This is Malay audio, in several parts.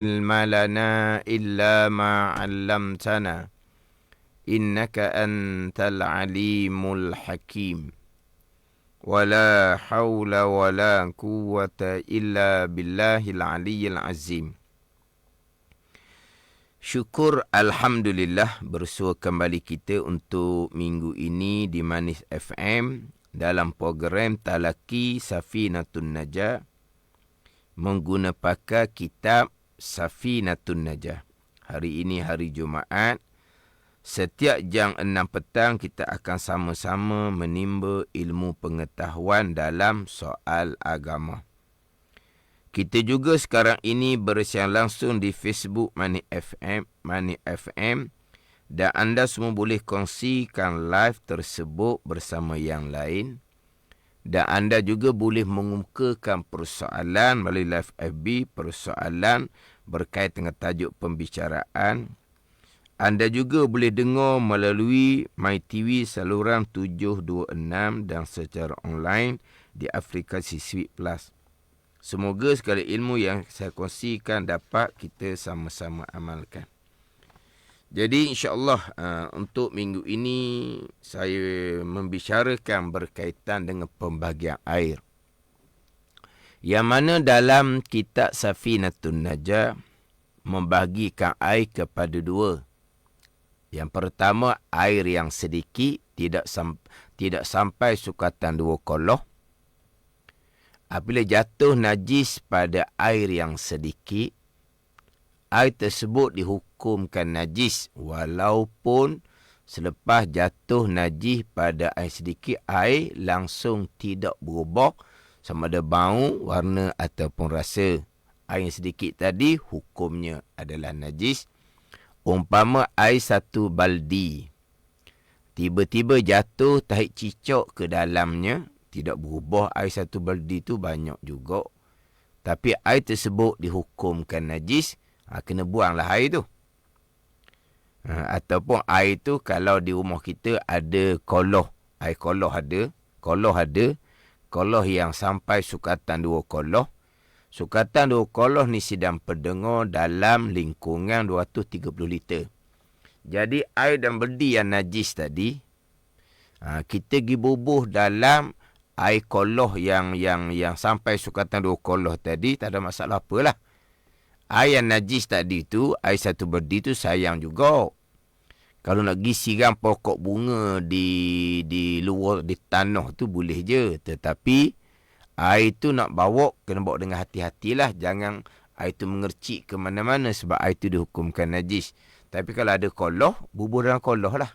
علم لنا إلا ما علمتنا إنك أنت العليم الحكيم ولا حول ولا قوة إلا بالله العلي العظيم. Syukur Alhamdulillah, bersua kembali kita untuk minggu ini di Manis FM dalam program Talaki Safinatun Najah menggunakan kitab Safinatun Najah. Hari ini hari Jumaat. Setiap jam 6 petang kita akan sama-sama menimba ilmu pengetahuan dalam soal agama. Kita juga sekarang ini bersiaran langsung di Facebook Manis FM dan anda semua boleh kongsikan live tersebut bersama yang lain. Dan anda juga boleh mengemukakan persoalan melalui live FB, persoalan berkait dengan tajuk pembicaraan. Anda juga boleh dengar melalui MyTV saluran 726 dan secara online di aplikasi Sweet Plus. Semoga segala ilmu yang saya kongsikan dapat kita sama-sama amalkan. Jadi insya-Allah untuk minggu ini saya membicarakan berkaitan dengan pembagian air. Yang mana dalam kitab Safinatun Najah membagikan air kepada dua. Yang pertama, air yang sedikit tidak sampai sukatan 2 koloh. Apabila jatuh najis pada air yang sedikit, air tersebut dihukumkan najis walaupun selepas jatuh najis pada air sedikit, air langsung tidak berubah sama ada bau, warna ataupun rasa. Air yang sedikit tadi hukumnya adalah najis. Umpama air 1 baldi tiba-tiba jatuh tahi cicak ke dalamnya, tidak berubah, air 1 baldi tu banyak juga. Tapi air tersebut dihukumkan najis, kena buanglah air tu. Ataupun air tu kalau di rumah kita ada koloh, air koloh ada, koloh yang sampai sukatan 2 koloh. Sukatan 2 koloh ni sedang pendengar dalam lingkungan 230 liter. Jadi air dan baldi yang najis tadi, kita pergi bubuh dalam air koloh yang sampai sukatan 2 koloh tadi, tak ada masalah apalah. Air yang najis tadi tu, air 1 baldi tu sayang juga. Kalau nak pergi siram pokok bunga di luar, di tanah tu boleh je. Tetapi air tu nak bawa, kena bawa dengan hati-hatilah. Jangan air tu mengercik ke mana-mana sebab air tu dihukumkan najis. Tapi kalau ada koloh, bubuh dalam koloh lah.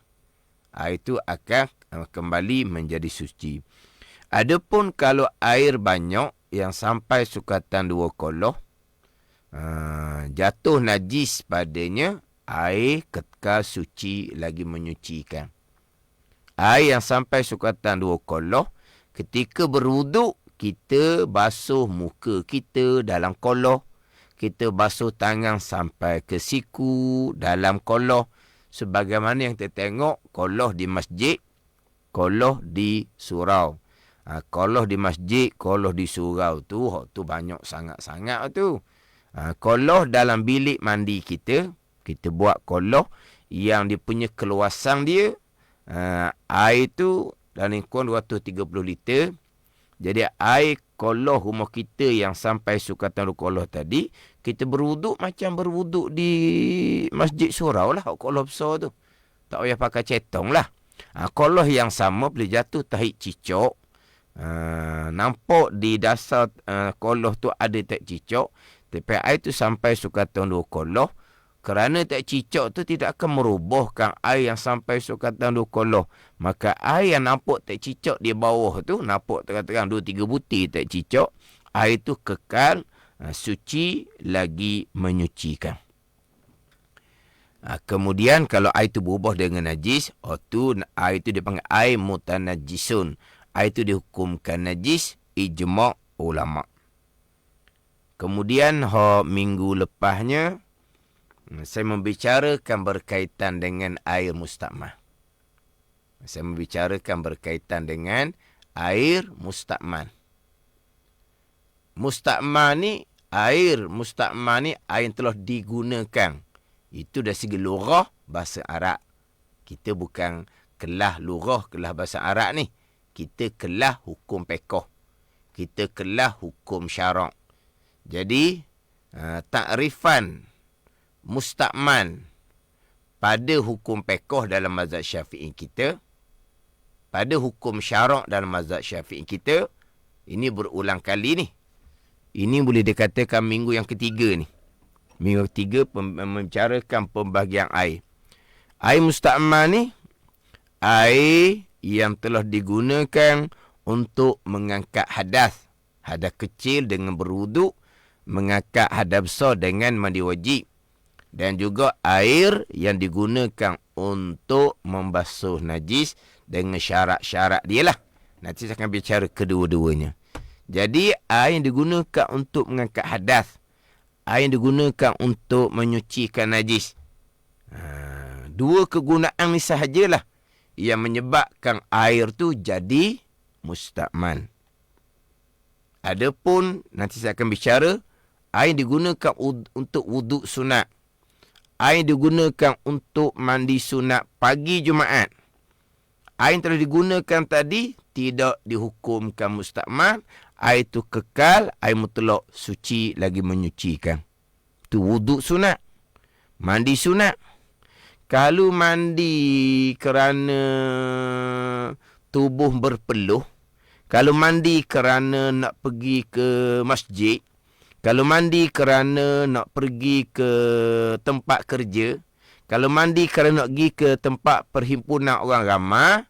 Air tu akan kembali menjadi suci. Adapun kalau air banyak yang sampai sukatan 2 koloh, jatuh najis padanya, air kekal suci lagi menyucikan. Air yang sampai sukatan 2 koloh, ketika berwuduk, kita basuh muka kita dalam koloh. Kita basuh tangan sampai ke siku dalam koloh. Sebagaimana yang kita tengok koloh di masjid, koloh di surau. Koloh di masjid, koloh di surau tu banyak sangat-sangat tu. Koloh dalam bilik mandi kita buat koloh yang dia punya keluasan dia, air tu dalam lingkungan 230 liter. Jadi air koloh rumah kita yang sampai sukatan 2 koloh tadi, kita berwuduk macam berwuduk di masjid surau lah, koloh besar tu. Tak payah pakai cetong lah. Koloh yang sama boleh jatuh tahi cicak. Nampak di dasar koloh tu ada tak cicak. Tapi air tu sampai sukatan 2 koloh. Kerana tak cicak tu tidak akan merubahkan air yang sampai sukatan 2 koloh. Maka air yang nampak tak cicak di bawah tu, nampak terang-terang 2-3 butir tak cicak, air tu kekal suci lagi menyucikan. Kemudian kalau air tu berubah dengan najis, air tu dipanggil air mutanajisun. Air tu dihukumkan najis, ijma' ulama'. Kemudian minggu lepasnya, saya membicarakan berkaitan dengan air mustakmal. Mustakmal ni air musta'mal ni air yang telah digunakan. Itu dari segi lughah bahasa Arab. Kita bukan kelah lughah, kelah bahasa Arab ni. Kita kelah hukum fiqh. Kita kelah hukum syarak. Jadi, takrifan musta'mal pada hukum fiqh dalam mazhab Syafi'i kita, pada hukum syarak dalam mazhab Syafi'i kita, ini berulang kali ni. Ini boleh dikatakan minggu yang ketiga ni. Minggu ketiga membicarakan pembahagian air. Air musta'mal ni, air yang telah digunakan untuk mengangkat hadas. Hadas kecil dengan berwuduk, mengangkat hadas besar dengan mandi wajib. Dan juga air yang digunakan untuk membasuh najis dengan syarat-syarat dia lah. Nanti saya akan bicara kedua-duanya. Jadi, air yang digunakan untuk mengangkat hadas, air yang digunakan untuk menyucikan najis. Dua kegunaan ni sahajalah yang menyebabkan air tu jadi musta'mal. Adapun, nanti saya akan bicara, air yang digunakan untuk wuduk sunat, air yang digunakan untuk mandi sunat pagi Jumaat, air yang telah digunakan tadi tidak dihukumkan musta'mal. Air itu kekal, air mutlak, suci lagi menyucikan. Itu wuduk sunat, mandi sunat. Kalau mandi kerana tubuh berpeluh, kalau mandi kerana nak pergi ke masjid, kalau mandi kerana nak pergi ke tempat kerja, kalau mandi kerana nak pergi ke tempat perhimpunan orang ramai,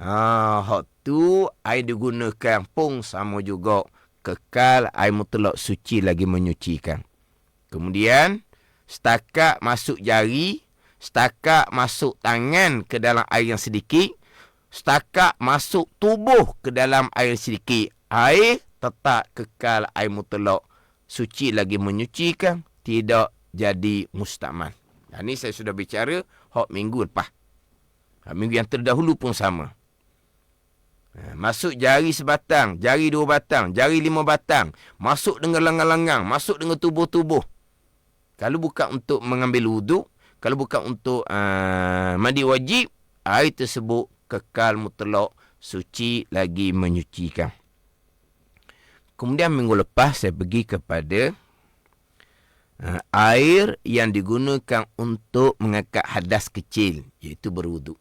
hak tu air digunakan pun sama juga. Kekal, air mutlak, suci lagi menyucikan. Kemudian, setakat masuk jari, setakat masuk tangan ke dalam air yang sedikit, setakat masuk tubuh ke dalam air sedikit, air tetap kekal, air mutlak, suci lagi menyucikan, tidak jadi musta'mal. Ini saya sudah bicara hak minggu lepas. Minggu yang terdahulu pun sama. Masuk jari sebatang, jari dua batang, jari lima batang, masuk dengan lengang-lengang, masuk dengan tubuh-tubuh. Kalau bukan untuk mengambil wuduk, kalau bukan untuk mandi wajib, air tersebut kekal mutlak, suci lagi menyucikan. Kemudian minggu lepas saya pergi kepada air yang digunakan untuk mengangkat hadas kecil, iaitu berwuduk.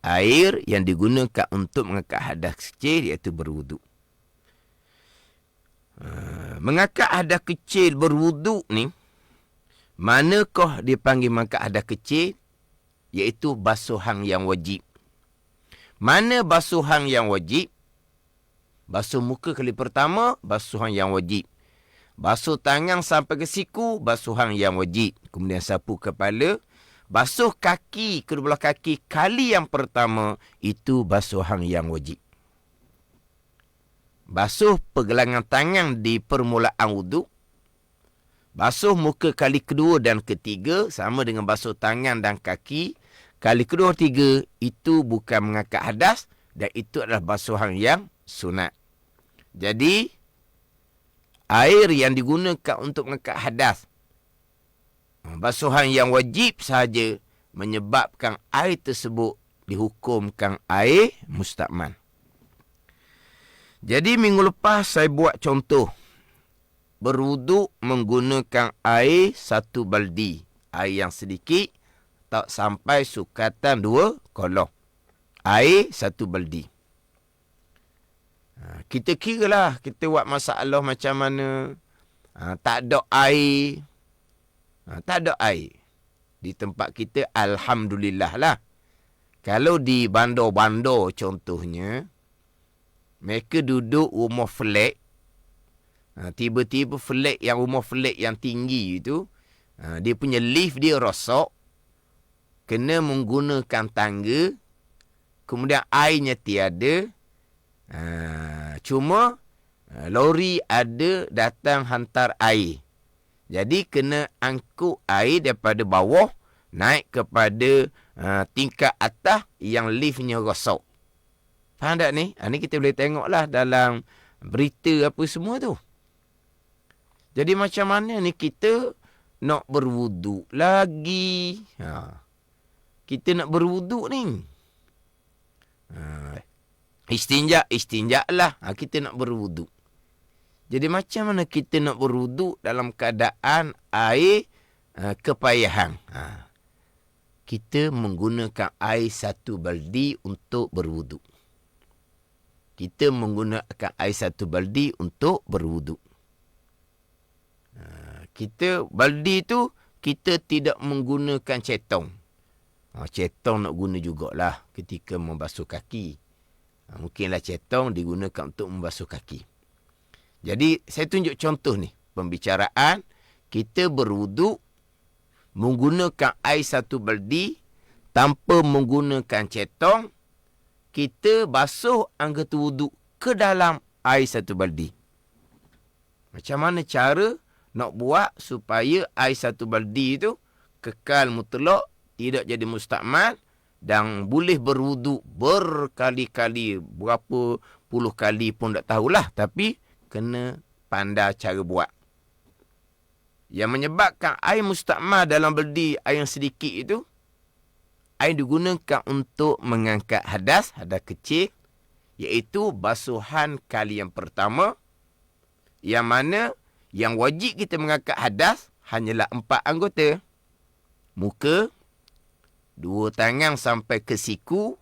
Air yang digunakan untuk mengangkat hadas kecil, iaitu berwuduk. Mengangkat hadas kecil berwuduk ni, manakah dipanggil mengangkat hadas kecil? Iaitu basuhan yang wajib. Mana basuhan yang wajib? Basuh muka kali pertama, basuhan yang wajib. Basuh tangan sampai ke siku, basuhan yang wajib. Kemudian sapu kepala. Basuh kaki, kedua belah kaki kali yang pertama, itu basuhan yang wajib. Basuh pergelangan tangan di permulaan wuduk. Basuh muka kali kedua dan ketiga, sama dengan basuh tangan dan kaki. Kali kedua tiga, itu bukan mengangkat hadas, dan itu adalah basuhan yang sunat. Jadi, air yang digunakan untuk mengangkat hadas, basuhan yang wajib sahaja menyebabkan air tersebut dihukumkan air musta'mal. Jadi minggu lepas saya buat contoh. Berwuduk menggunakan air 1 baldi. Air yang sedikit, tak sampai sukatan 2 kolong. Air 1 baldi. Kita kira lah, kita buat masalah macam mana. Tak ada air. Tak ada air. Di tempat kita, alhamdulillah lah. Kalau di bandar-bandar contohnya, mereka duduk rumah flat. Tiba-tiba rumah flat yang tinggi itu, dia punya lift dia rosak. Kena menggunakan tangga. Kemudian airnya tiada. Cuma lori ada datang hantar air. Jadi kena angkut air daripada bawah naik kepada tingkat atas yang liftnya rosak. Faham tak ni? Ni kita boleh tengoklah dalam berita apa semua tu. Jadi macam mana ni kita nak berwuduk lagi? Kita nak berwuduk ni. Istinja lah. Kita nak berwuduk. Jadi macam mana kita nak berwuduk dalam keadaan air kepayahan? Kita menggunakan air 1 baldi untuk berwuduk. Kita menggunakan air 1 baldi untuk berwuduk. Baldi tu kita tidak menggunakan cetong. Cetong nak guna jugalah ketika membasuh kaki. Mungkinlah cetong digunakan untuk membasuh kaki. Jadi saya tunjuk contoh ni. Pembicaraan kita berwuduk menggunakan air 1 baldi tanpa menggunakan cetong. Kita basuh anggota wuduk ke dalam air 1 baldi. Macam mana cara nak buat supaya air 1 baldi tu kekal mutlak, tidak jadi mustakmal dan boleh berwuduk berkali-kali, berapa puluh kali pun tak tahulah, tapi kena pandai cara buat. Yang menyebabkan air mustakmal dalam baldi, air yang sedikit itu, air digunakan untuk mengangkat hadas kecil, iaitu basuhan kali yang pertama, yang mana yang wajib kita mengangkat hadas hanyalah 4 anggota. Muka, 2 tangan sampai ke siku,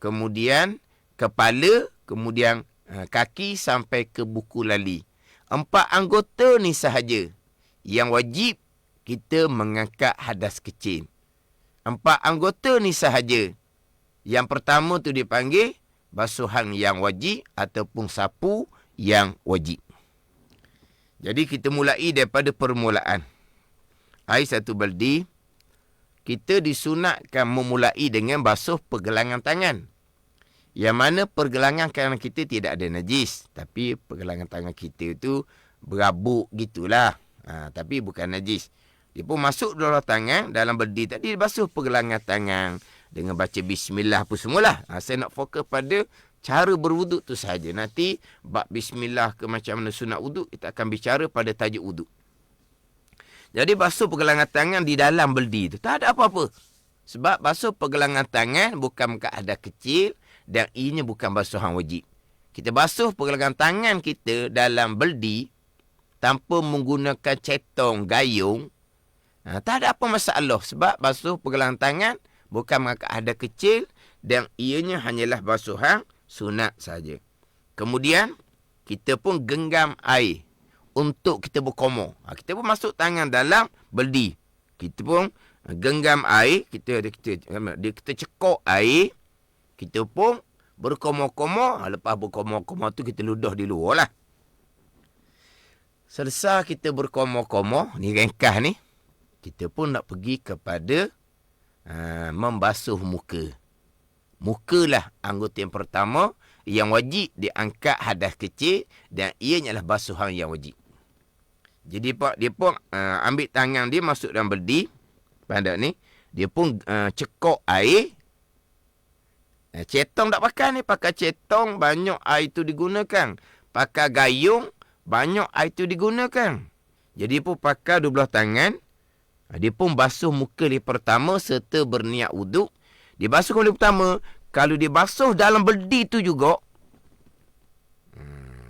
kemudian kepala, kemudian kaki sampai ke buku lali. 4 anggota ni sahaja yang wajib kita mengangkat hadas kecil. 4 anggota ni sahaja. Yang pertama tu dipanggil basuhan yang wajib ataupun sapu yang wajib. Jadi kita mulai daripada permulaan. Air 1 baldi, kita disunatkan memulai dengan basuh pergelangan tangan. Yang mana pergelangan tangan kita tidak ada najis. Tapi pergelangan tangan kita itu berabuk gitulah. Tapi bukan najis. Dia pun masuk dalam tangan, dalam baldi tadi basuh pergelangan tangan. Dengan baca bismillah pun semualah. Saya nak fokus pada cara berwuduk tu sahaja. Nanti bab bismillah ke macam mana sunat wuduk, kita akan bicara pada tajuk wuduk. Jadi basuh pergelangan tangan di dalam baldi tu tak ada apa-apa. Sebab basuh pergelangan tangan bukan keadaan kecil dan ianya bukan basuhan wajib. Kita basuh pergelangan tangan kita dalam baldi tanpa menggunakan cetong, gayung. Tak ada apa masalah sebab basuh pergelangan tangan bukan keadaan kecil dan ianya hanyalah basuhan sunat saja. Kemudian kita pun genggam air untuk kita berkomor. Kita pun masuk tangan dalam baldi. Kita pun genggam air, kita cekok air. Kita pun berkomor-komor. Lepas berkomor-komor tu kita ludah di luar lah. Selesai kita berkomor-komor, ni ringkas ni, kita pun nak pergi kepada membasuh muka. Mukalah anggota yang pertama yang wajib diangkat hadas kecil dan ia adalah basuhan yang wajib. Jadi dia pun ambil tangan dia masuk dalam baldi. Pandai ni. Dia pun cekok air. Cetong tak pakai ni. Pakai cetong banyak air tu digunakan. Pakai gayung banyak air tu digunakan. Jadi pun pakai 12 tangan. Dia pun basuh muka dia pertama serta berniat wuduk. Dia basuh kali pertama. Kalau dia basuh dalam baldi tu juga.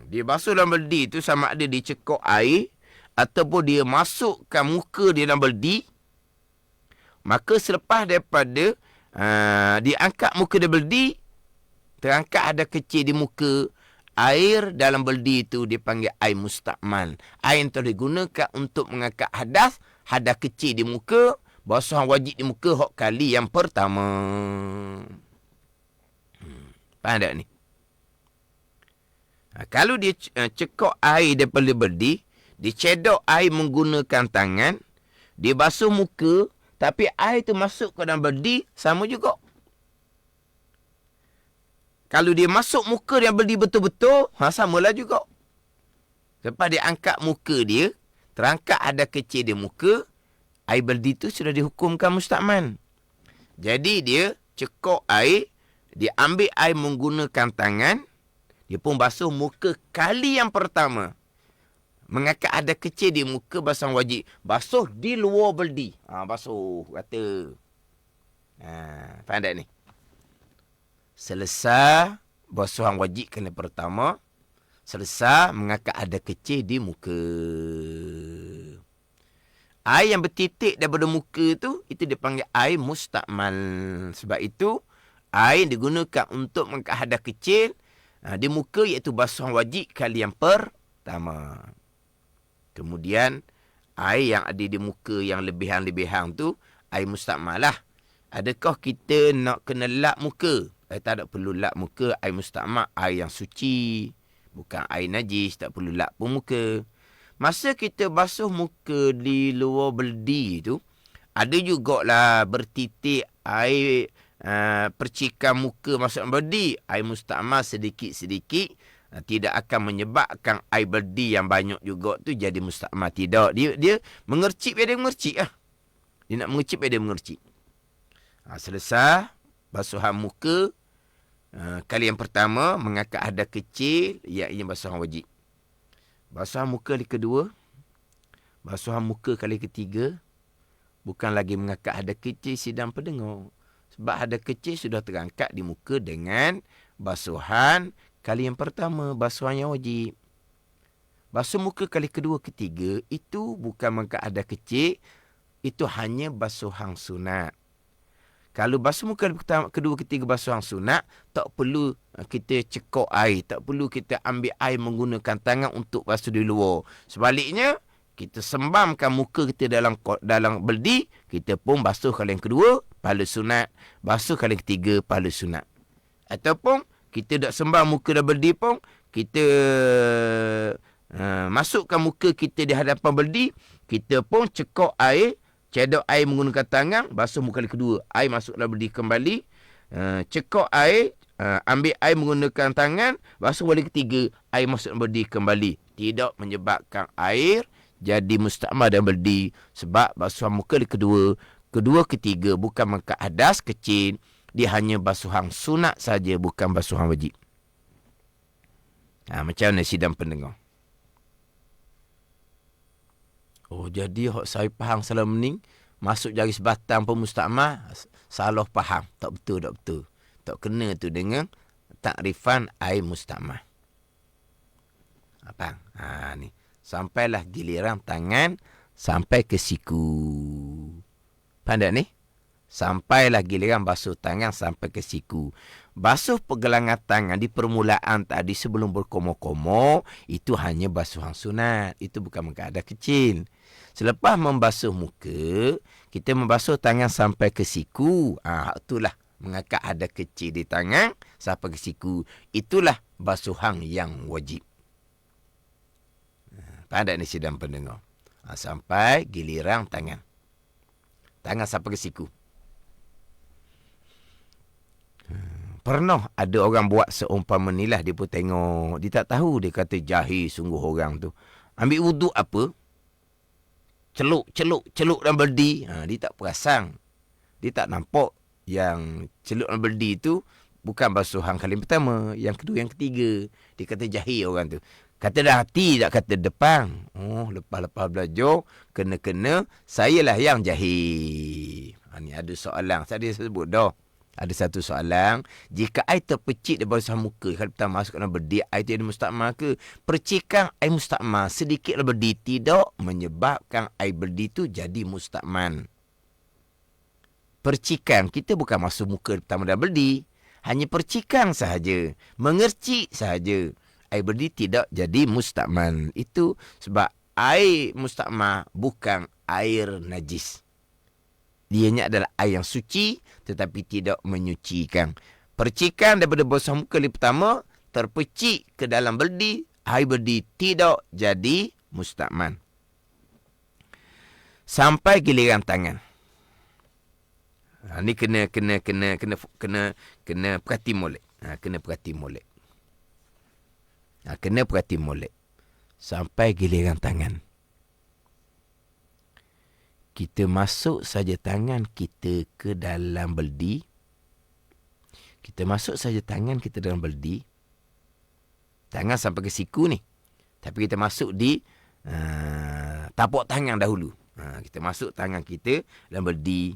Dia basuh dalam baldi tu sama ada dia cekok air. Ataupun dia masukkan muka dia dalam baldi. Maka selepas daripada dia angkat muka dia baldi. Terangkat ada kecil di muka. Air dalam baldi itu dipanggil air mustakmal. Air yang telah digunakan untuk mengangkat hadas. Hadas kecil di muka. Basuhan wajib di muka hok kali yang pertama. Faham tak ni? Kalau dia cekok air daripada baldi, dia cedok air menggunakan tangan, dia basuh muka, tapi air tu masuk ke dalam baldi, sama juga. Kalau dia masuk muka dalam baldi betul-betul, samalah juga. Lepas dia angkat muka dia, terangkat ada kecil di muka, air baldi tu sudah dihukumkan mustakmal. Jadi dia cekok air, dia ambil air menggunakan tangan, dia pun basuh muka kali yang pertama. mengangkat hadas kecil di muka basuhan wajib. Basuh di luar beldi. Basuh kata. Faham tak ni? Selesai basuhan wajib kali pertama. Selesai mengangkat hadas kecil di muka. Air yang bertitik daripada muka tu, itu dipanggil air mustakmal. Sebab itu, air digunakan untuk mengangkat hadas kecil di muka, iaitu basuhan wajib kali yang pertama. Kemudian, air yang ada di muka yang lebihan-lebihan tu, air mustakmal lah. Adakah kita nak kena lap muka? Tak ada perlu lap muka. Air mustakmal, air yang suci. Bukan air najis, tak perlu lap pun muka. Masa kita basuh muka di luar beldi tu, ada jugalah bertitik air percikan muka masuk beldi. Air mustakmal sedikit-sedikit tidak akan menyebabkan air beldi yang banyak juga tu jadi mustakmal. Tidak. Dia mengercip, dia mengercip lah. Dia nak mengercip, dia mengercip. Selesai basuhan muka kali yang pertama, mengangkat hadas kecil, iaitu basuhan wajib. Basuhan muka kali kedua, basuhan muka kali ketiga, bukan lagi mengangkat hadas kecil sidang pendengar. Sebab hadas kecil sudah terangkat di muka dengan basuhan kali yang pertama, basuhan yang wajib. Basuh muka kali kedua, ketiga, itu bukan mengangkat hadas kecil, itu hanya basuhan sunat. Kalau basuh muka pertama, kedua, ketiga basuhan sunat, tak perlu kita cekok air. Tak perlu kita ambil air menggunakan tangan untuk basuh di luar. Sebaliknya, kita sembamkan muka kita dalam beldi, kita pun basuh kali yang kedua, pahala sunat. Basuh kali yang ketiga, pahala sunat. Ataupun, kita tak sembam muka dalam beldi pun, kita masukkan muka kita di hadapan beldi, kita pun cekok air, cedok air menggunakan tangan, basuh muka kali kedua. Air masuk dalam beldi kembali. Cekok air, ambil air menggunakan tangan, basuh kali ketiga. Air masuk dalam beldi kembali. Tidak menyebabkan air jadi mustakmal dalam beldi. Sebab basuhan muka kali kedua, ketiga bukan mengangkat hadas kecil. Dia hanya basuhan sunat saja, bukan basuhan wajib. Macam mana sidang pendengar? Jadi saya faham salam mening, masuk jari sebatang pun mustakmal, salah faham. Tak betul. Tak kena tu dengan takrifan air mustakmal. Faham? Ni. Sampailah giliran tangan sampai ke siku. Faham tak ni? Sampailah giliran basuh tangan sampai ke siku. Basuh pergelangan tangan di permulaan tadi sebelum berkomo-komo, itu hanya basuhan sunat. Itu bukan mengangkat hadas kecil. Selepas membasuh muka, kita membasuh tangan sampai ke siku. Itulah mengangkat hadas kecil di tangan sampai ke siku. Itulah basuhan yang wajib. Faham tak ni sidang pendengar? Sampai giliran tangan. Tangan sampai ke siku. Pernah ada orang buat seumpama ni lah. Dia pun tengok. Dia tak tahu. Dia kata jahil sungguh orang tu. Ambil wuduk apa? Celuk dalam beldi. Dia tak perasan. Dia tak nampak yang celuk dalam beldi tu bukan basuhan kali pertama, yang kedua, yang ketiga. Dia kata jahil orang tu. Kata dah hati, tak kata depan. Lepas-lepas belajar, kena-kena, sayalah yang jahil. Ni ada soalan. Saya sebut dah. Ada satu soalan. Jika air terpecik daripada basuhan muka, kalau kita masuk dalam beldi, air itu ada mustakmal ke? Percikan air mustakmal sedikit dalam beldi tidak menyebabkan air beldi itu jadi mustakmal. Percikan, kita bukan masuk muka pertama dalam beldi. Hanya percikan sahaja. Mengercik sahaja. Air beldi tidak jadi mustakmal. Itu sebab air mustakmal bukan air najis. Dianya adalah air yang suci tetapi tidak menyucikan. Percikan daripada basuhan muka kali pertama terpecik ke dalam beldi, air beldi tidak jadi mustakmal. Sampai giliran tangan. Ni kena perhati molek. Kena perhati molek. Kena perhati molek. Sampai giliran tangan. Kita masuk saja tangan kita ke dalam beldi. Kita masuk saja tangan kita dalam beldi. Tangan sampai ke siku ni. Tapi kita masuk di tapak tangan dahulu. Kita masuk tangan kita dalam berdi.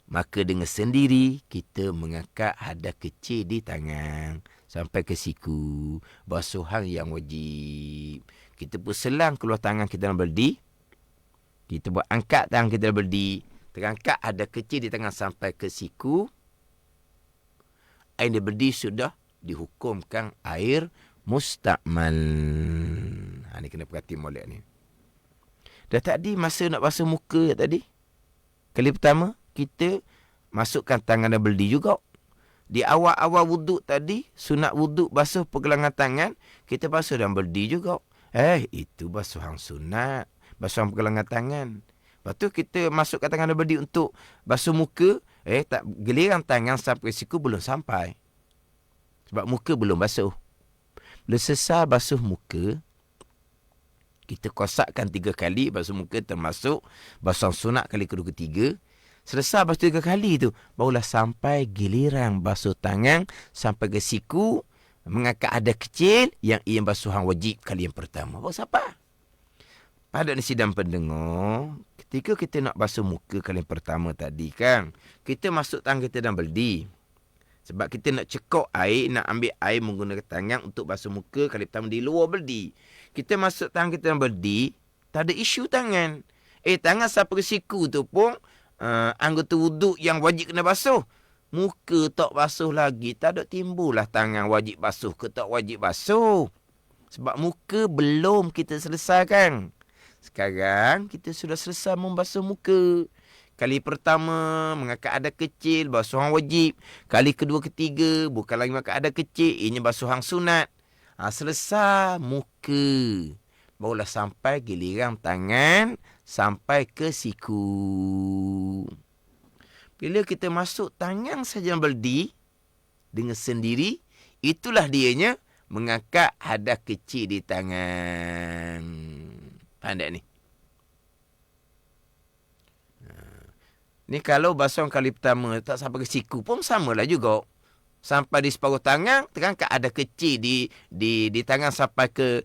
Maka dengan sendiri kita mengangkat hadas kecil di tangan sampai ke siku. Basuhan yang wajib. Kita pun selang keluar tangan kita dalam berdi. Kita buat angkat tangan kita dalam berdi. Terangkat hadas kecil di tangan sampai ke siku. Air di berdi sudah dihukumkan air mustakmal. Ni kena perhati molek ni. Dah tadi masa nak basuh muka tadi. Kali pertama, kita masukkan tangan dan berdi juga. Di awal-awal wuduk tadi, sunat wuduk basuh pergelangan tangan, kita basuh dan berdi juga. Itu basuhan sunat. Basuhan pergelangan tangan. Lepas tu kita masukkan tangan dan berdi untuk basuh muka. Tak giliran tangan sampai siku belum sampai. Sebab muka belum basuh. Bila selesai basuh muka, kita kosakkan 3 kali basuh muka termasuk basuhan sunat kali kedua ketiga. Selesai basuh 3 kali tu, barulah sampai giliran basuh tangan sampai ke siku, mengangkat hadas kecil yang ia basuhan wajib kali yang pertama. Baru sampai. Pada ni sidang pendengar, ketika kita nak basuh muka kali yang pertama tadi kan, kita masuk tangan kita dalam berdi. Sebab kita nak cekok air, nak ambil air menggunakan tangan untuk basuh muka kali pertama di luar berdi. Kita masuk tangan kita dalam berdi, tak ada isu tangan. Tangan sampai ke siku tu pun, anggota wuduk yang wajib kena basuh. Muka tak basuh lagi, tak ada timbullah tangan wajib basuh ke tak wajib basuh. Sebab muka belum kita selesaikan. Sekarang kita sudah selesai membasuh muka. Kali pertama mengangkat hadas kecil, basuhan wajib. Kali kedua ketiga bukan lagi mengangkat hadas kecil, ini basuhan sunat. Selesai muka, barulah sampai giliran tangan sampai ke siku. Bila kita masuk tangan saja berdi dengan sendiri, itulah dianya mengangkat hadas kecil di tangan. Faham tak ni? Ni kalau basuhan kali pertama tak sampai ke siku pun samalah juga. Sampai di separuh tangan, terangkat hadas kecil di tangan sampai ke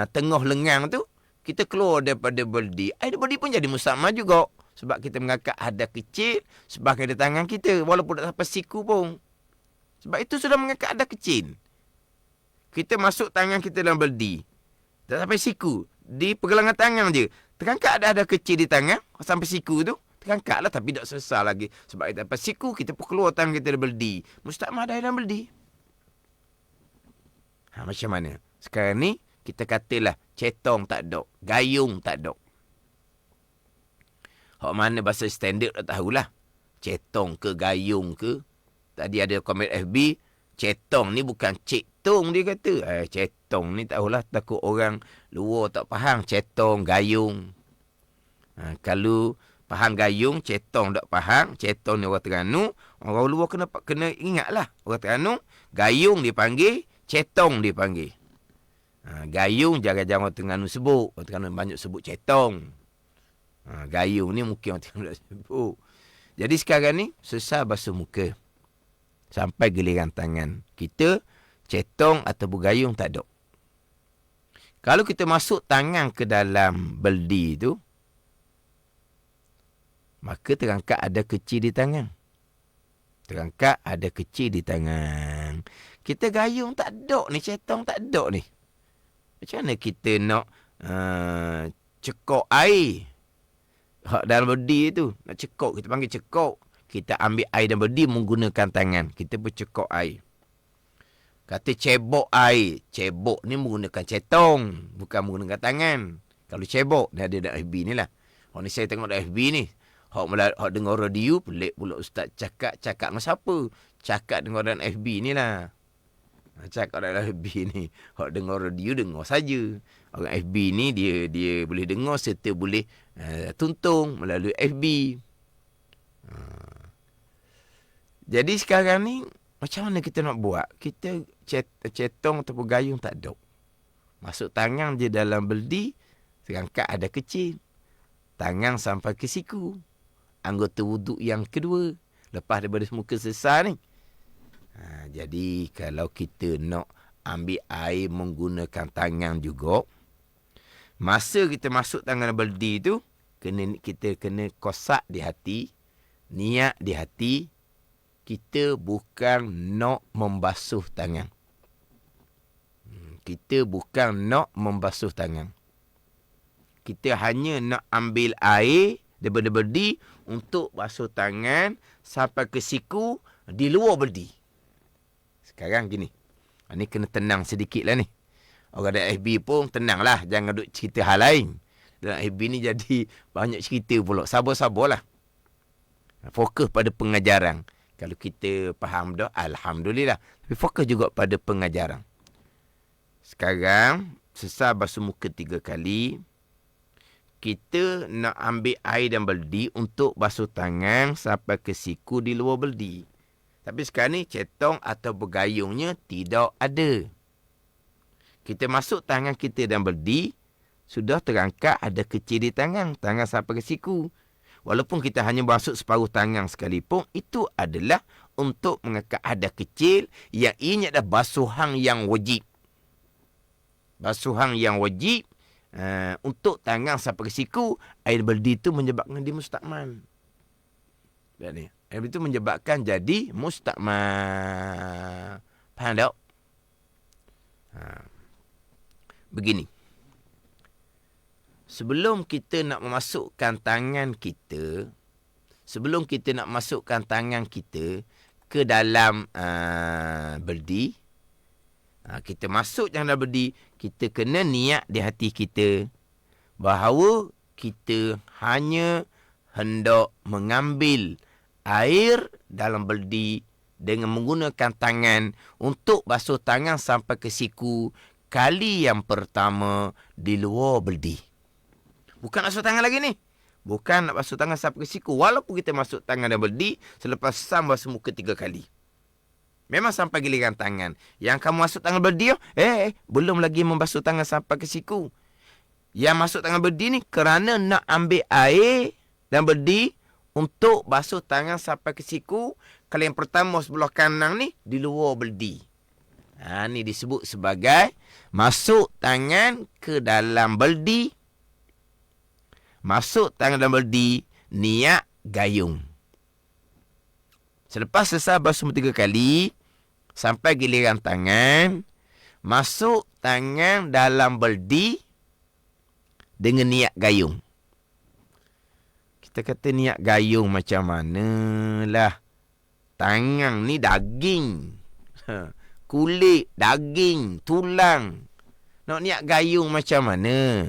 tengah lengan tu, kita keluar daripada berdi. Air berdi pun jadi mustakmal juga. Sebab kita mengangkat hadas kecil sebagai di tangan kita, walaupun tak sampai siku pun. Sebab itu sudah mengangkat hadas kecil. Kita masuk tangan kita dalam berdi, tak sampai siku, di pergelangan tangan je. Terangkat hadas kecil di tangan sampai siku tu, terangkatlah tapi tak selesai lagi. Sebab kita dapat siku, kita pun keluar tangan kita dalam berdi. Mustakmal dah dalam berdi. Macam mana? Sekarang ni, kita katalah cetong tak ada, gayung tak ada. Hak mana bahasa standard tak tahulah. Cetong ke gayung ke. Tadi ada komen FB, cetong ni bukan cetong dia kata. Cetong ni tak tahulah, takut orang luar tak faham. Cetong, gayung. Kalau faham gayung, cetong tak faham. Cetong ni orang Terengganu. Orang luar kena ingatlah. Orang Terengganu, gayung dipanggil, cetong dipanggil. Gayung jarang-jarang orang Terengganu sebut. Orang Terengganu banyak sebut cetong. Gayung ni mungkin orang Terengganu sebut. Jadi sekarang ni, selesai basuh muka. Sampai giliran tangan. Kita, cetong ataupun gayung tak ada. Kalau kita masuk tangan ke dalam berdi tu, maka terangkat hadas kecil di tangan. Terangkat hadas kecil di tangan. Kita gayung tak ada ni, cetong tak ada ni. Macam mana kita nak cekok air dalam berdi tu? Nak cekok, kita panggil cekok. Kita ambil air dalam berdi menggunakan tangan. Kita bercekok air. Kata cebok air. Cebok ni menggunakan cetong, bukan menggunakan tangan. Kalau cebok, dia ada dalam FB ni lah. Ni saya tengok dalam FB ni. Hak dengar radio, pelik pula ustaz cakap dengan siapa? Cakap dengar dalam FB ni lah. Cakap dalam FB ni. Hak dengar radio, dengar saja. Orang FB ni, dia boleh dengar serta boleh tuntung melalui FB. Jadi sekarang ni, macam mana kita nak buat? Kita cetong ataupun gayung tak ada. Masuk tangan je dalam berdi, terangkat hadas kecil. Tangan sampai ke siku. Anggota wuduk yang kedua. Lepas daripada muka selesai ni. Jadi kalau kita nak ambil air menggunakan tangan juga, Masa kita masuk tangan berdi tu, kita kena kosak di hati, niat di hati, kita bukan nak membasuh tangan. Kita bukan nak membasuh tangan. Kita hanya nak ambil air daripada berdi untuk basuh tangan sampai ke siku di luar berdi. Sekarang gini. Ni kena tenang sedikit lah ni. Orang ada FB pun tenanglah. Jangan duk cerita hal lain. Dalam FB ni jadi banyak cerita pula. Sabar-sabarlah. Fokus pada pengajaran. Kalau kita faham dah, alhamdulillah. Tapi fokus juga pada pengajaran. Sekarang, sesal basuh muka 3 kali. Kita nak ambil air dan beldi untuk basuh tangan sampai ke siku di luar beldi. Tapi sekarang ni cetong atau bergayungnya tidak ada. Kita masuk tangan kita dan beldi, sudah terangkat ada kecil di tangan sampai ke siku. Walaupun kita hanya basuh separuh tangan sekalipun, itu adalah untuk mengangkat ada kecil yang ini adalah basuhan yang wajib. Basuhan yang wajib untuk tangan sampai ke siku, air beldi itu menyebabkan dia mustakmal. Ni. Air itu menyebabkan jadi mustakmal. Faham tak? Begini. Sebelum kita nak memasukkan tangan kita, ke dalam berdi, kita masuk dalam berdi, kita kena niat di hati kita bahawa kita hanya hendak mengambil air dalam berdi dengan menggunakan tangan untuk basuh tangan sampai ke siku kali yang pertama di luar berdi. Bukan nak basuh tangan lagi ni. Bukan nak basuh tangan sampai ke siku. Walaupun kita masuk tangan dalam berdi, selepas sam basuh muka 3 kali. Memang sampai giliran tangan. Yang kamu masuk tangan berdi, belum lagi membasuh tangan sampai ke siku. Yang masuk tangan berdi ni kerana nak ambil air dan berdi untuk basuh tangan sampai ke siku. Kali yang pertama sebelah kanan ni di luar berdi. Ni disebut sebagai masuk tangan ke dalam berdi. Masuk tangan dalam berdi, niat gayung. Selepas selesai basuh 3 kali, sampai giliran tangan, masuk tangan dalam berdi dengan niat gayung. Kita kata niat gayung macam mana lah. Tangan ni daging. Kulit, daging, tulang. Nak niat gayung macam mana?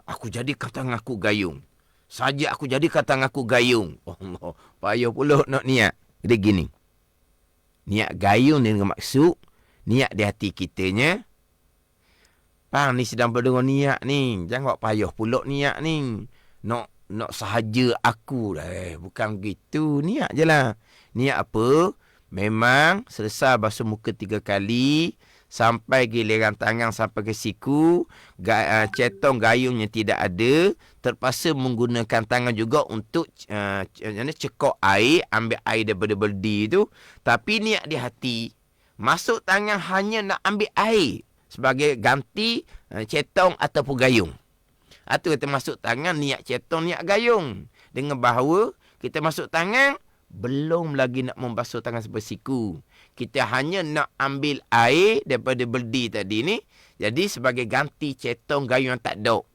Aku jadikan tangan aku gayung. Saja aku jadikan tangan aku gayung. Allah, payah pula nak niat. Jadi gini. Niat gayung dengan maksud, niat di hati kitanya. Pang ni sedang berdengar niat ni. Jangan payah pula niat ni. Nak sahaja aku dah. Bukan gitu. Niat je lah. Niat apa? Memang selesai basuh muka 3 kali. Sampai giliran tangan sampai ke siku. Cetong gayungnya tidak ada. Terpaksa menggunakan tangan juga untuk cekok air. Ambil air daripada berdi tu. Tapi niat di hati. Masuk tangan hanya nak ambil air. Sebagai ganti cetong ataupun gayung. Itu kita masuk tangan niat cetong, niat gayung. Dengan bahawa kita masuk tangan. Belum lagi nak membasuh tangan sampai siku. Kita hanya nak ambil air daripada berdi tadi ni. Jadi sebagai ganti cetong gayung yang tak ada.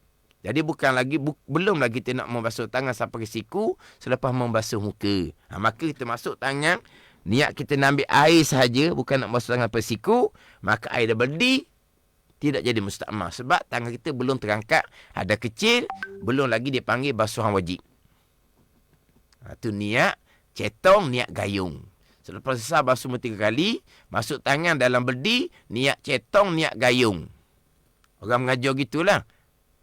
Jadi bukan lagi, belum lagi kita nak membasuh tangan sampai ke siku selepas membasuh muka. Maka kita masuk tangan, niat kita nak ambil air sahaja, bukan nak membasuh tangan sampai siku. Maka air dah berdi, tidak jadi mustakmal. Sebab tangan kita belum terangkat, ada kecil, belum lagi dipanggil basuhan wajib. Itu niat cetong, niat gayung. Selepas selesai basuh 3 kali, masuk tangan dalam berdi, niat cetong, niat gayung. Orang mengajar gitulah.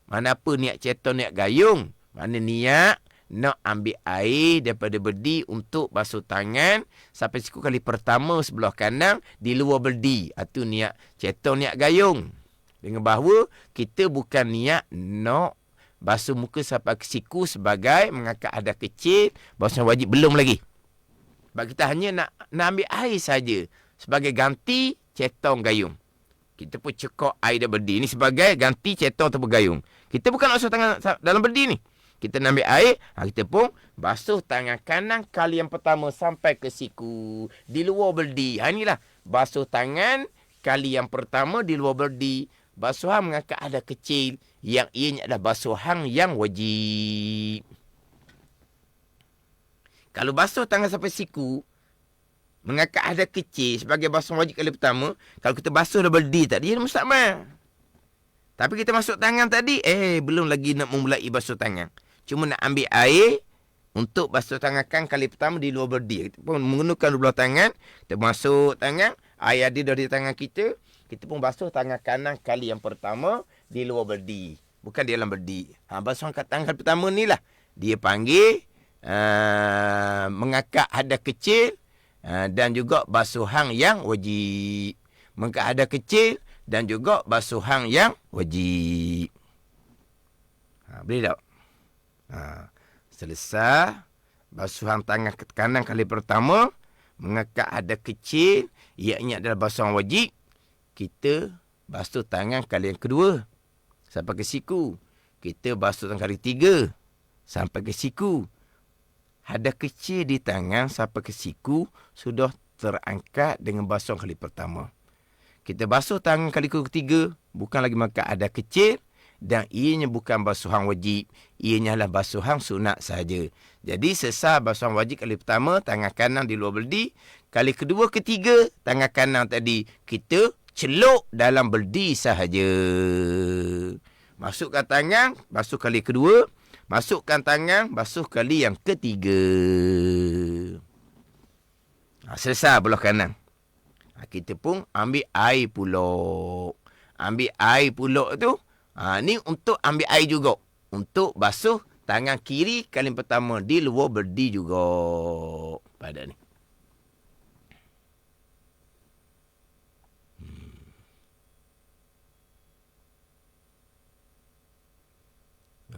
Mana apa niat cetong, niat gayung? Mana niat nak ambil air daripada berdi untuk basuh tangan sampai siku kali pertama sebelah kanan di luar berdi. Itu niat cetong, niat gayung. Dengan bahawa kita bukan niat nak basuh muka sampai ke siku sebagai mengangkat hadas kecil, basuhan wajib belum lagi. Sebab kita hanya nak ambil air saja sebagai ganti cetong gayung. Kita pun cekok air dan berdi. Ini sebagai ganti cetong atau bergayung. Kita bukan nak basuh tangan dalam berdi ni. Kita nak ambil air, kita pun basuh tangan kanan kali yang pertama sampai ke siku. Di luar berdi. Inilah basuh tangan kali yang pertama di luar berdi. Basuhan mengangkat hadas kecil yang ianya adalah basuhan yang wajib. Kalau basuh tangan sampai siku, mengangkat hadas kecil sebagai basuh wajib kali pertama, kalau kita basuh dah berdi tadi, dia mustahil. Tapi kita masuk tangan tadi, belum lagi nak memulai basuh tangan. Cuma nak ambil air untuk basuh tangan kan kali pertama di luar berdi. Kita pun menggunakan dua belah tangan, kita masuk tangan, air ada dari tangan kita, kita pun basuh tangan kanan kali yang pertama di luar berdi. Bukan di dalam berdi. Basuh tangan kali pertama ni lah. Dia panggil mengangkat hadas kecil dan juga basuhan yang wajib. Mengangkat hadas kecil dan juga basuhan yang wajib. Boleh tak? Selesai basuhan tangan kanan kali pertama, mengangkat hadas kecil, ianya adalah basuhan wajib. Kita basuh tangan kali yang kedua sampai ke siku. Kita basuh tangan kali tiga sampai ke siku. Hadas kecil di tangan sampai ke siku sudah terangkat dengan basuhan kali pertama. Kita basuh tangan kali ketiga, bukan lagi mengangkat hadas kecil, dan ianya bukan basuhan wajib. Ianya adalah basuhan sunat sahaja. Jadi sesah basuhan wajib kali pertama, tangan kanan di luar berdi. Kali kedua, ketiga, tangan kanan tadi kita celup dalam berdi sahaja. Masukkan tangan, basuh kali kedua. Masukkan tangan, basuh kali yang ketiga. Selesai belah kanan. Kita pun ambil air pulak. Ambil air pulak tu, ni untuk ambil air juga. Untuk basuh tangan kiri kali pertama di luar berdi juga. Pada ni.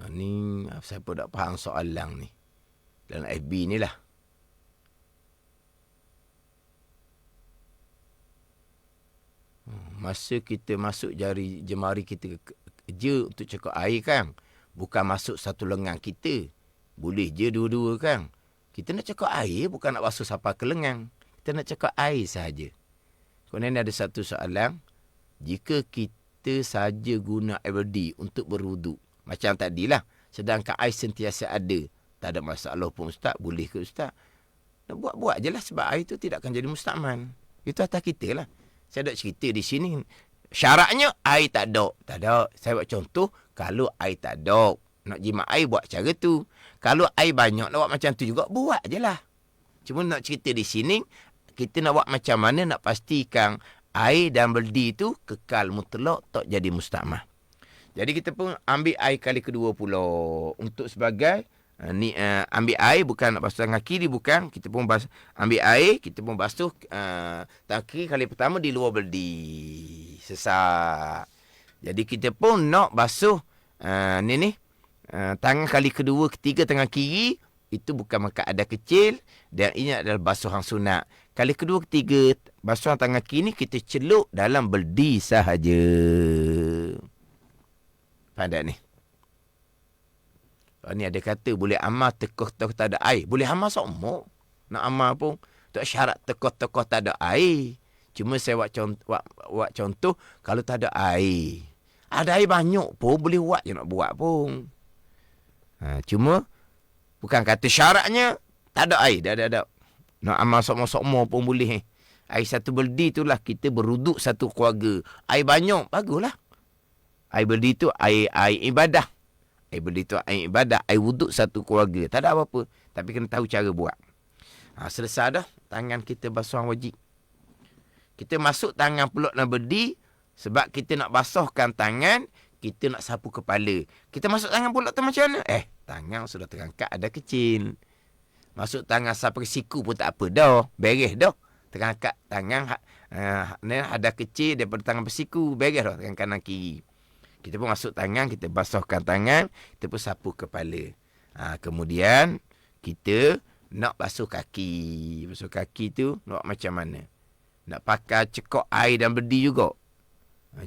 Ni siapa tak faham soalan ni dalam FB ni lah. Masa kita masuk jemari kita je untuk cekok air kan, bukan masuk satu lengan kita. Boleh je dua-dua kan. Kita nak cekok air bukan nak basuh sampai ke lengan. Kita nak cekok air sahaja. Kemudian ada satu soalan, jika kita saja guna air berdi untuk berwuduk, macam tadilah, sedangkan air sentiasa ada, tak ada masalah pun Ustaz, boleh ke Ustaz? Buat-buat je lah, sebab air tu tidak akan jadi mustakman. Itu atas kita lah. Saya nak cerita di sini, syaratnya air tak ada. Tak ada. Saya buat contoh, kalau air tak ada, nak jimat air buat cara tu. Kalau air banyak, nak buat macam tu juga, buat je lah. Cuma nak cerita di sini, kita nak buat macam mana nak pastikan air dan berdi tu kekal mutlak, tak jadi mustakman. Jadi kita pun ambil air kali kedua pula untuk sebagai ambil air bukan nak basuh tangan kiri, bukan. Kita pun ambil air, kita pun basuh tangan kiri kali pertama di luar berdi. Sesak. Jadi kita pun nak basuh tangan kali kedua, ketiga tangan kiri, itu bukan mengangkat hadas kecil dan ini adalah basuhan sunat. Kali kedua, ketiga basuhan tangan kiri ni kita celup dalam berdi sahaja. Faham ni? Ni ada kata boleh amal tekoh-tekoh tak ada air. Boleh amal semua. Nak amal pun tak syarat tekoh-tekoh tak ada air. Cuma saya buat contoh kalau tak ada air. Ada air banyak pun boleh buat je nak buat pun. Cuma bukan kata syaratnya tak ada air. Dah. Nak amal semua-semua pun boleh. Air satu berdi itulah kita beruduk satu keluarga. Air banyak, baguslah. Air berdi tu air ibadah. Air berdi tu air ibadah. Air wuduk satu keluarga. Tak ada apa-apa. Tapi kena tahu cara buat. Selesai dah. Tangan kita basuhan wajib. Kita masuk tangan pulak dan berdi. Sebab kita nak basuhkan tangan. Kita nak sapu kepala. Kita masuk tangan pulak tu macam mana? Tangan sudah terangkat ada kecil. Masuk tangan sampai ke siku pun tak apa dah. Beres dah. Terangkat tangan ada kecil daripada tangan bersiku. Beres dah tangan kanan kiri. Kita pun masuk tangan, kita basuhkan tangan, kita pun sapu kepala. Kemudian, kita nak basuh kaki. Basuh kaki tu, nak macam mana? Nak pakai cekok air dan berdi juga.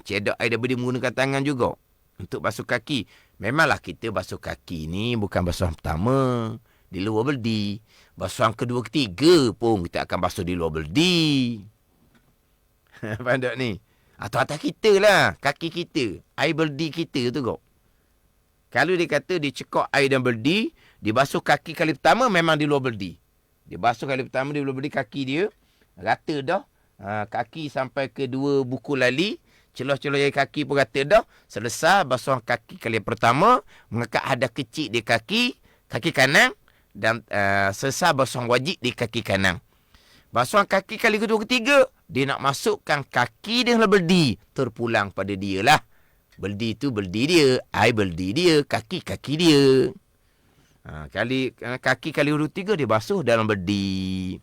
Cedok air daripada menggunakan tangan juga. Untuk basuh kaki. Memanglah kita basuh kaki ni bukan basuhan pertama. Di luar beldi. Basuhan kedua, ketiga pun kita akan basuh di luar beldi. Faham tak ni? Atau atas kita lah. Kaki kita. Air beldi kita tu kok. Kalau dia kata dia cekok air dan beldi, dia basuh kaki kali pertama memang di luar beldi. Dia basuh kali pertama di luar beldi kaki dia. Rata dah. Kaki sampai ke 2 buku lali. Celah-celah jari kaki pun rata dah. Selesai basuhan kaki kali pertama. Mengangkat ada kecil di kaki kanan. Dan selesai basuhan wajib di kaki kanan. Basuhan kaki kali kedua, ketiga. Dia nak masukkan kaki dia dalam beldi. Terpulang pada dia lah. Beldi tu beldi dia. Air beldi dia. Kaki dia. Kaki kali kedua, ketiga dia basuh dalam beldi.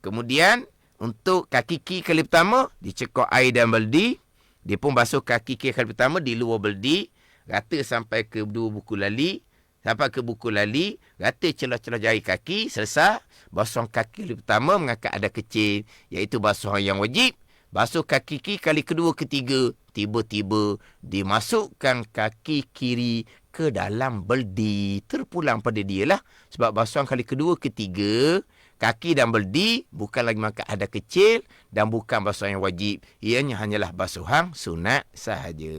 Kemudian untuk kaki kali pertama, dicekok air dalam beldi. Dia pun basuh kaki kali pertama di luar beldi. Rata sampai ke 2 buku lali. Sampai ke buku lali. Rata celah-celah jari kaki. Selesai. Basuhan kaki kali pertama mengangkat ada kecil. Iaitu basuhan yang wajib. Basuh kaki kali kedua, ketiga. Tiba-tiba dimasukkan kaki kiri ke dalam beldi. Terpulang pada dia lah. Sebab basuhan kali kedua, ketiga. Kaki dan beldi bukan lagi maka ada kecil dan bukan basuhan yang wajib. Ianya hanyalah basuhan sunat sahaja.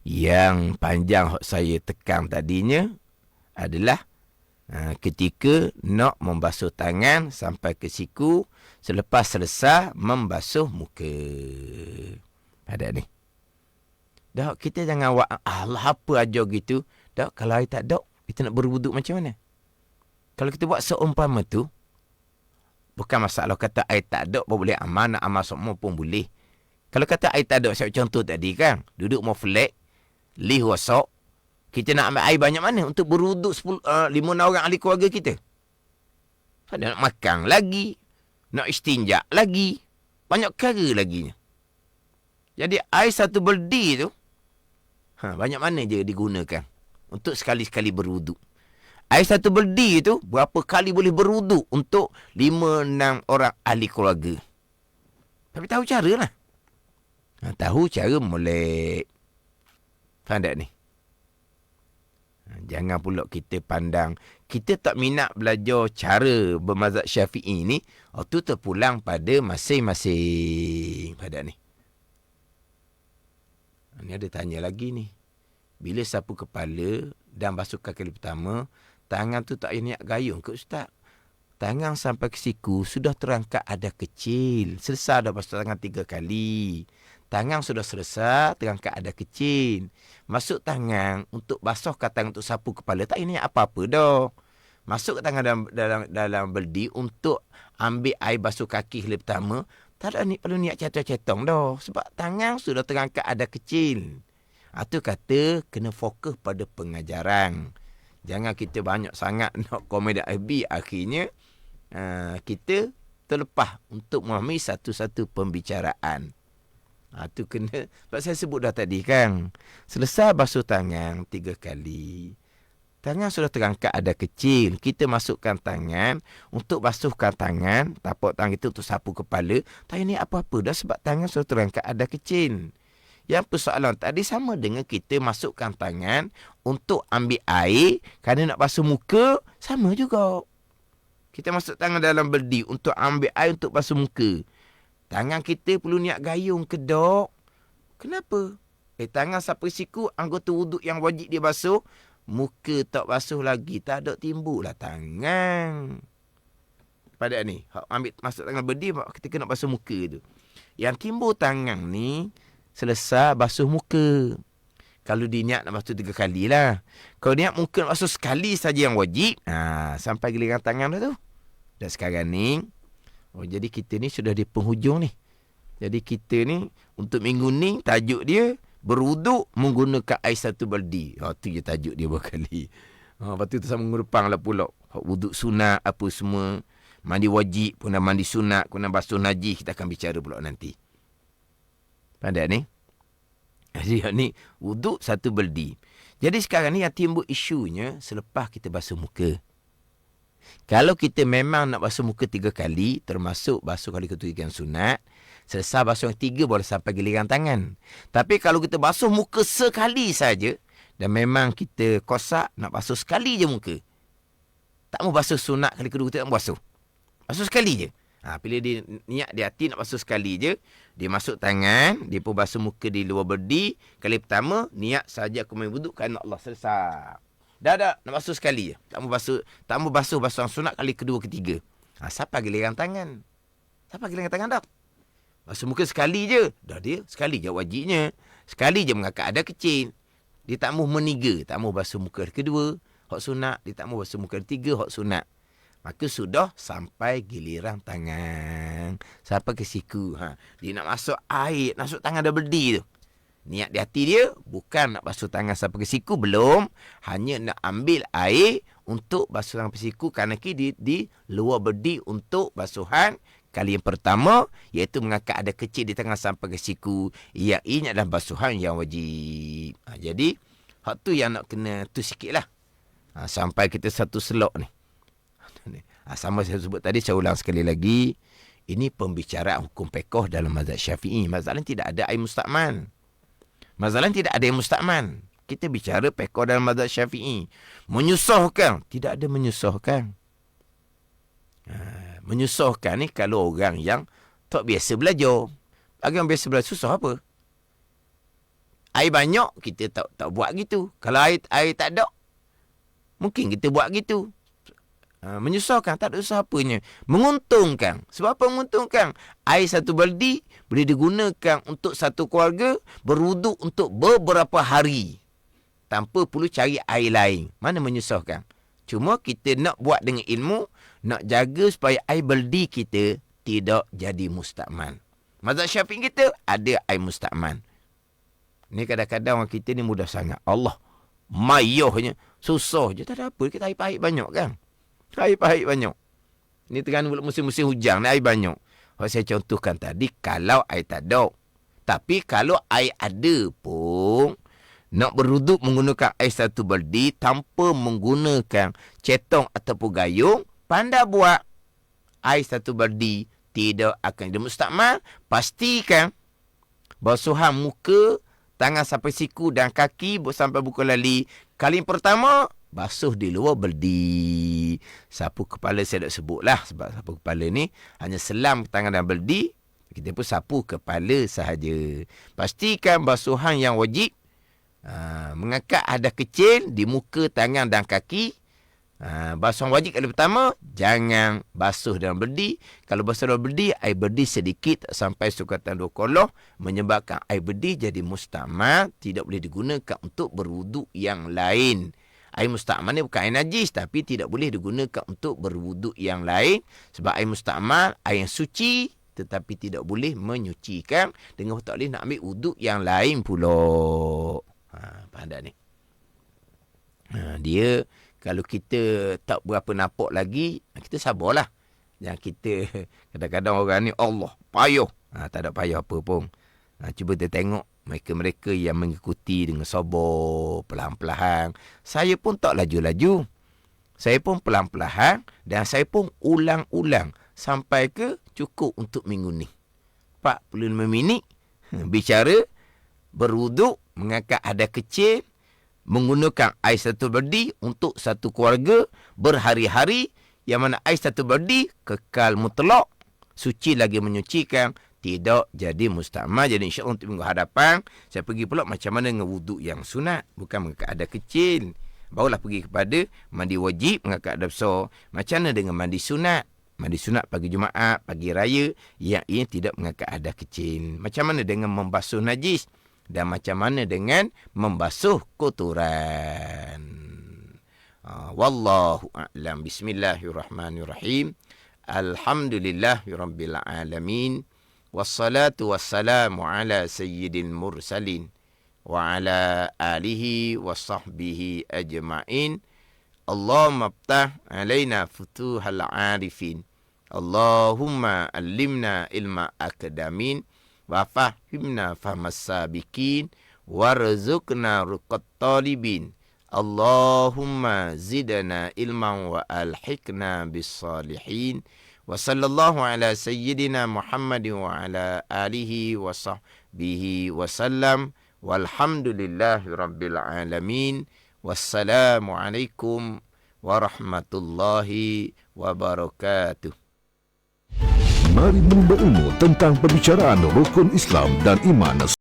Yang panjang saya tekan tadinya adalah ketika nak membasuh tangan sampai ke siku selepas selesai membasuh muka. Ada ni. Dak, kita jangan Allah apa aja gitu. Dak, kalau air tak ada, kita nak berwuduk macam mana? Kalau kita buat seumpama tu, bukan masalah kata air tak ada pun boleh amal, nak amal semua pun boleh. Kalau kata air tak ada, saya contoh tadi kan, duduk mau flat, lih rosak, kita nak ambil air banyak mana untuk berwuduk 5 orang ahli keluarga kita? Ada nak makan lagi, nak istinja lagi, banyak perkara laginya. Jadi air satu beldi tu, banyak mana je digunakan untuk sekali-sekali berwuduk. Air satu beldi tu, berapa kali boleh berwuduk untuk 5-6 orang ahli keluarga. Tapi tahu cara lah. Tahu cara molek. Faham tak ni? Jangan pula kita pandang. Kita tak minat belajar cara bermazhab Syafi'i ni. Tu terpulang pada masing-masing. Faham tak ni? Ni ada tanya lagi ni. Bila sapu kepala dan basuh kaki pertama, tangan tu tak payah niat gayung ke Ustaz? Tangan sampai ke siku sudah terangkat ada kecil. Selesai dah basuh tangan 3 kali. Tangan sudah selesai, terangkat ada kecil. Masuk tangan untuk basuh tangan untuk sapu kepala, tak payah niat apa-apa dah. Masuk ke tangan dalam beldi untuk ambil air basuh kaki kali pertama, tak ada perlu niat cetong-cetong dah. Sebab tangan sudah terangkat ada kecil. Itu kata kena fokus pada pengajaran. Jangan kita banyak sangat nak komedi FB. Akhirnya kita terlepas untuk memahami satu-satu pembicaraan. Itu kena. Sebab saya sebut dah tadi kan. Selesai basuh tangan 3 kali. Tangan sudah terangkat ada kecil. Kita masukkan tangan untuk basuhkan tangan. Tapak tangan kita untuk sapu kepala. Tak ini apa-apa dah sebab tangan sudah terangkat ada kecil. Yang persoalan tadi sama dengan kita masukkan tangan untuk ambil air. Kerana nak basuh muka, sama juga. Kita masuk tangan dalam beldi untuk ambil air untuk basuh muka. Tangan kita perlu niat gayung ke dok? Kenapa? Tangan sampai siku, anggota wuduk yang wajib dia basuh. Muka tak basuh lagi, tak ada timbul lah tangan. Pada ni, ambil masuk tangan beldi, kita kena basuh muka tu. Yang timbul tangan ni, selesai basuh muka. Kalau dia niat nak basuh 3 kali lah. Kalau niat muka nak basuh sekali saja yang wajib. Sampai giliran tangan dah tu. Dan sekarang ni. Jadi kita ni sudah di penghujung ni. Jadi kita ni. Untuk minggu ni tajuk dia. Berwuduk menggunakan air satu baldi. Tu je tajuk dia berkali. Lepas tu sama ngurupang lah pula. Wuduk sunat apa semua. Mandi wajib pun dah mandi sunat. Kena basuh najis. Kita akan bicara pula nanti. Pandai ni. Jadi ni wuduk satu beldi. Jadi sekarang ni yang timbul isunya selepas kita basuh muka. Kalau kita memang nak basuh muka 3 kali, termasuk basuh kali ketiga yang sunat, Selesai basuh yang 3 boleh sampai giliran tangan. Tapi kalau kita basuh muka sekali saja, dan memang kita kosak nak basuh sekali je muka. Tak mau basuh sunat kali kedua, kita tak mau basuh. Basuh sekali je. Bila dia niat di hati nak basuh sekali je, dia masuk tangan, dia pun basuh muka di luar berdi. Kali pertama, niat saja aku main wuduk kerana Allah, selesai. Dah, nak basuh sekali je. Tak mau basuh sunat kali kedua, ketiga. Siapa giliran tangan? Dah. Basuh muka sekali je. Dah dia, sekali je wajibnya. Sekali je mengangkat ada kecil. Dia tak mau meniga. Tak mau basuh muka kedua, hak sunat. Dia tak mau basuh muka ketiga, hak sunat. Maka sudah sampai giliran tangan. Sampai ke siku. Dia nak masuk air, masuk tangan dah berdi tu. Niat di hati dia, bukan nak basuh tangan sampai ke siku, belum. Hanya nak ambil air untuk basuh tangan ke siku. Kerana di luar berdi untuk basuhan kali yang pertama, iaitu mengangkat ada kecil di tangan sampai ke siku. Ini adalah basuhan yang wajib. Jadi, hak tu yang nak kena tu sikit lah. Sampai kita satu selok ni. Sama saya sebut tadi, saya ulang sekali lagi. Ini pembicaraan hukum fiqh dalam mazhab Syafi'i. Masalah tidak ada air musta'man. Kita bicara fiqh dalam mazhab Syafi'i. Menyusahkan? Tidak ada menyusahkan. Menyusahkan ni kalau orang yang tak biasa belajar. Orang biasa belajar, susah apa? Air banyak, kita tak buat gitu. Kalau air tak ada, mungkin kita buat gitu. Menyusahkan, tak ada usaha apanya. Menguntungkan. Sebab apa menguntungkan? Air satu baldi boleh digunakan untuk satu keluarga berwuduk untuk beberapa hari. Tanpa perlu cari air lain. Mana menyusahkan? Cuma kita nak buat dengan ilmu, nak jaga supaya air baldi kita tidak jadi musta'man. Mazhab Syafi'i kita ada air musta'man. Ni kadang-kadang orang kita ni mudah sangat. Allah, mayuhnya, susah je. Tak ada apa, kita air pahit banyak kan? Air pahit banyak. Ni Terengganu musim-musim hujan ni air banyak. Kalau saya contohkan tadi, kalau air tak ada. Tapi kalau air ada pun, nak berwuduk menggunakan air satu baldi tanpa menggunakan cetong ataupun gayung, pandai buat. Air satu baldi tidak akan jadi musta'mal. Pastikan basuhan muka, tangan sampai siku dan kaki sampai buku lali. Kali pertama, basuh di luar baldi. Sapu kepala saya tak sebut lah. Sebab sapu kepala ni hanya selam tangan dan baldi. Kita pun sapu kepala sahaja. Pastikan basuhan yang wajib. Mengangkat ada kecil di muka, tangan dan kaki. Basuhan wajib kali pertama, jangan basuh dalam berdi. Kalau basuh dalam berdi, air berdi sedikit sampai sukatan 2 koloh, menyebabkan air berdi jadi musta'mal, tidak boleh digunakan untuk berwuduk yang lain. Air musta'mal ni bukan air najis, tapi tidak boleh digunakan untuk berwuduk yang lain. Sebab air musta'mal, air yang suci, tetapi tidak boleh menyucikan. Dengan tak boleh nak ambil wuduk yang lain pula. Faham tak ni? Dia, kalau kita tak berapa nampak lagi, kita sabarlah. Yang kita, kadang-kadang orang ni, Allah, payah. Tak ada payah apa pun. Cuba kita tengok mereka-mereka yang mengikuti dengan sabar, pelan-pelan. Saya pun tak laju-laju. Saya pun pelan-pelan dan saya pun ulang-ulang sampai ke cukup untuk minggu ni. 45 minit bicara, berwuduk, mengangkat hadas kecil, menggunakan air satu baldi untuk satu keluarga berhari-hari, yang mana air satu baldi kekal mutlak, suci lagi menyucikan, tidak jadi musta'mal. Jadi insya-Allah untuk minggu hadapan saya pergi pula macam mana dengan wuduk yang sunat, bukan mengangkat hadas kecil. Barulah pergi kepada mandi wajib, mengangkat hadas besar. Macam mana dengan mandi sunat? Mandi sunat pagi Jumaat, pagi raya, yang ini tidak mengangkat hadas kecil. Macam mana dengan membasuh najis? Dan macam mana dengan membasuh kotoran? Wallahu a'lam. Bismillahirrahmanirrahim. Alhamdulillahirabbil alamin. Wassalatu wassalamu ala sayyidil mursalin wa ala alihi wa sahbihi ajma'in. Allahumma ftah alaina futuhal arifin. Allahumma allimna ilma akadamin wa fahimna fahmas sabiqin warzuqna ruqat talibin. Allahumma zidna ilman wa alhiqna bis salihin Wa sallallahu ala sayyidina Muhammad wa ala alihi wa sahbihi wa sallam. Walhamdulillahi rabbil alamin. Wassalamualaikum warahmatullahi wabarakatuh. Mari menimba ilmu tentang perbicaraan rukun Islam dan iman.